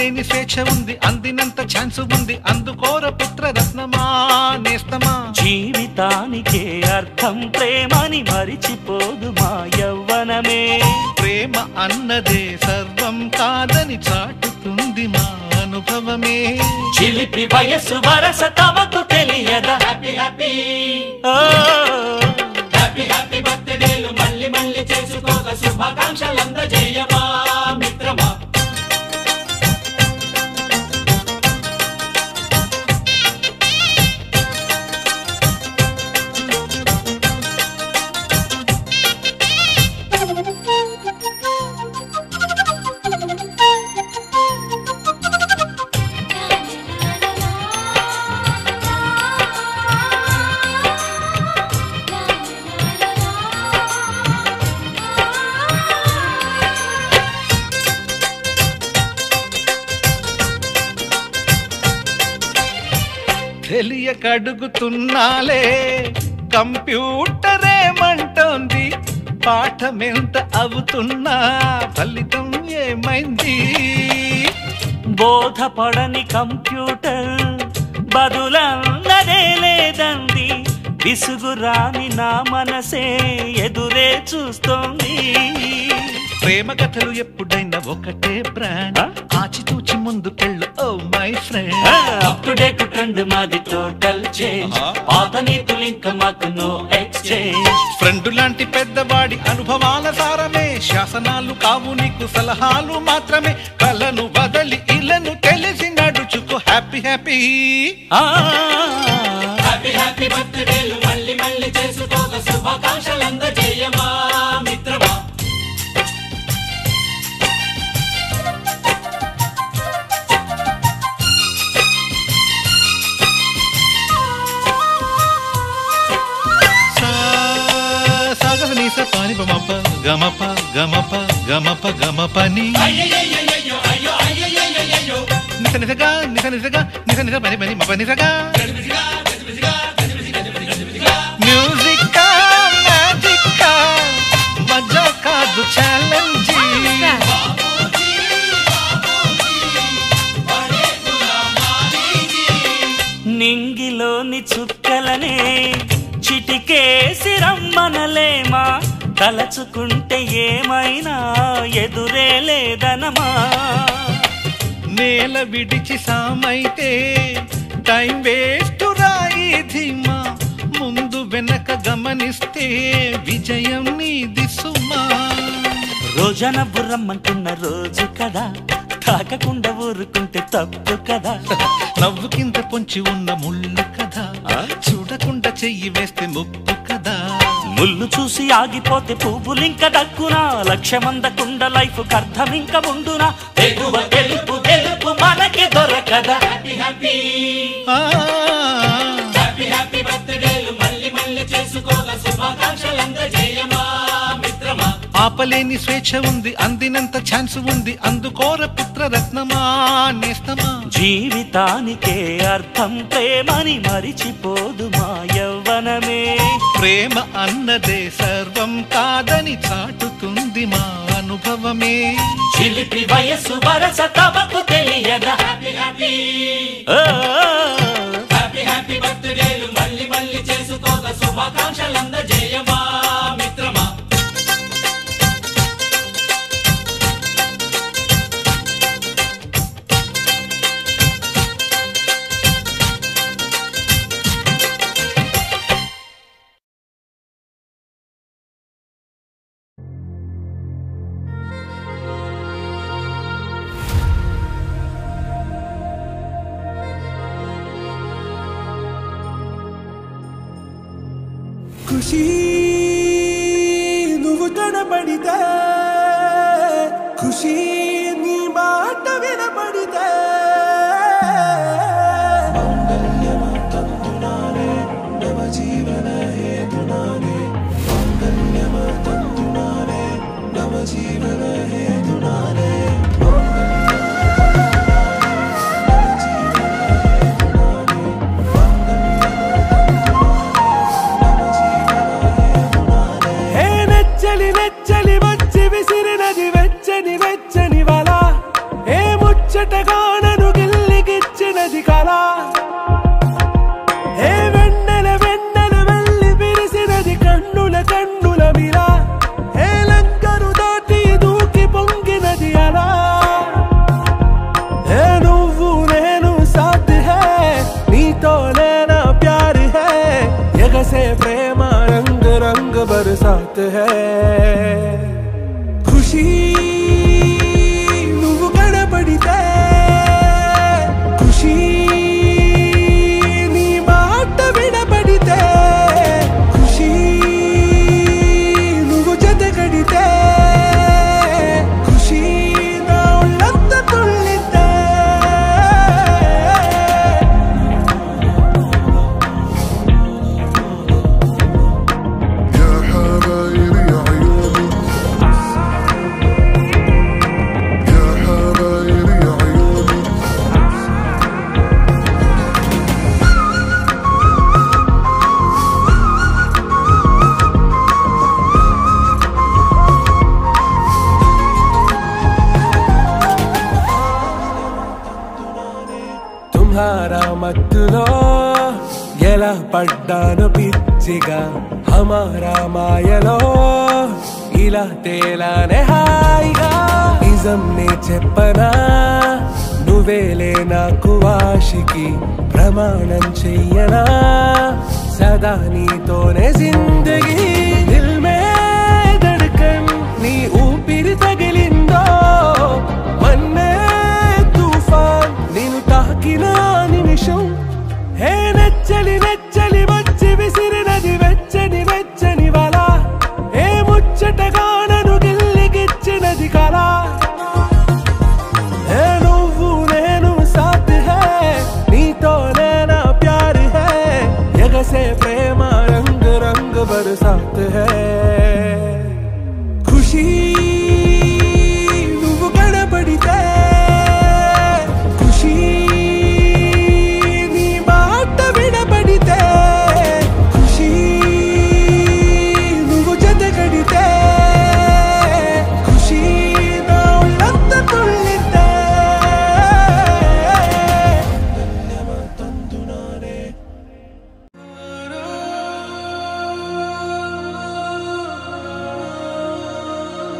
ఆపలేని స్వేచ్ఛ ఉంది, అందినంత ఛాన్స్ ఉంది, అందుకోర పుత్ర రత్నమా నేస్తమా. జీవితానికే అర్థం ప్రేమని మరిచిపోదు మా యవ్వనమే. ప్రేమ అన్నదే సర్వం కాదని చాటుతుంది మా అనుభవమే. చిలిపి వయసు వరస తమకు తెలియదా. హ్యాపీ హ్యాపీ హ్యాపీ హ్యాపీ బర్త్డేలు మళ్ళీ మళ్ళీ చేసుకోక శుభాకాంక్షలందజేయమా మిత్రమా. తెలియక అడుగుతున్నాలే కంప్యూటరేమంటోంది, పాఠమెంత అవుతున్నా ఫలితం ఏమైంది. బోధపడని కంప్యూటర్ బదులన్నదే లేదండి, విసుగురాని నా మనసే ఎదురే చూస్తోంది. ప్రేమ కథలు ఎప్పుడైనా ఒకటే బ్రాండ్, ఆచితూచి ముందుకెళ్ళు oh my friend. Up to date trend మాది టోటల్ చేంజ్, పాత నీతులు ఇంకా మాకు నో ఎక్స్చేంజ్. ఫ్రెండ్ లాంటి పెద్దవాడి అనుభవాల సారమే, శాసనాలు కావు నీకు సలహాలు మాత్రమే. కలను వదలి ఇలను తెలిసి నడుచుకో హ్యాపీ హ్యాపీ హ్యాపీ హ్యాపీ బర్త్డేలు మళ్ళీ మళ్ళీ చేసుకోక శుభాకాంక్షలందజేయమా మిత్రమా. పాని బమప గమప గమప గమప గమపని నిస నిసగా నిస నిసగా నిస నిస పని పని మప నిసగా. మ్యూజిక్ మ్యాజిక్ మజా కాదు ఛాలెంజ్. నింగిలోని చుక్కలనే చిటికేసి రమ్మనలేమా, తలచుకుంటే ఏమైనా ఎదురే లేదనమా. నేల విడిచి సామైతే టైం వేస్ట్ రాయి ధీమా, ముందు వెనక గమనిస్తే విజయం నీది సుమా. రోజన బుర్రమ్మంటున్న రోజు కదా, తాకకుండా ఊరుకుంటే తప్పు కదా. నవ్వు కింద పొంచి ఉన్న ముళ్ళు కదా, చూడకుండా చెయ్యి వేస్తే ముప్పు కదా. ముళ్ళు చూసి ఆగిపోతే పువ్వులింక దక్కునా, లక్ష్యమందకుండా లైఫ్ అర్థం ఇంక ముందునా. తెగువ గెలుపు గెలుపు మనకి దొరకదా. హ్యాపీ హ్యాపీ హ్యాపీ హ్యాపీ బర్త్డేలు మళ్ళీ మళ్ళీ చేసుకోక శుభాకాంక్షలందజేయమా మిత్రమా. ఆపలేని స్వేచ్ఛ ఉంది, అందినంత ఛాన్స్ ఉంది, అందుకోర పుత్ర రత్నమా నేస్తమా. జీవితానికే అర్థం ప్రేమని మరిచిపోదు మా యవ్వనమే. ప్రేమ అన్నదే సర్వం కాదని చాటుతుంది మా అనుభవమే. చిలిపి వయసు వరస తమకు తెలియదా. హ్యాపీ హ్యాపీ హ్యాపీ హ్యాపీ బర్త్డేలు మళ్ళీ మళ్ళీ చేసుకోక శుభాకాంక్షలందజేయమా మిత్రమా. ఖుషీ నువ్వు కనబడితే, ఖుషీ నీ మాట వినబడితే, మంగళ్యమతంతునానే నవజీవన హేతునానే, మంగళ్యమతంతునానే నవజీవన హేతునానే. వెచ్చని వెచ్చని వచ్చి విసిరినది వెచ్చని వెచ్చని ప్రేమలో ఎలా పడ్డాను పిచ్చిగా హమారా మాయలో ఇలా తేలానే హాయిగా నిజం నే చెప్పనా నువ్వేలే నాకు ఆశికి ప్రమాణం చెయ్యనా సదా నీతోనే జిందగీ దిల్ మే ధడ్కన్ నీ ఊపిరి తగిలిందో మన్నే తుఫాన్ నేను తాకిన నిమిషం హే నెచ్చలి నెచ్చలి వచ్చి విసిరినది వెచ్చని వెచ్చని వల ఏ ముచ్చటగా నన్ను గిల్లిగిచ్చినది కళ ఏ నువ్వు నేను సాథ్ హై నీతోనే నా ప్యార్ హై ఎగసే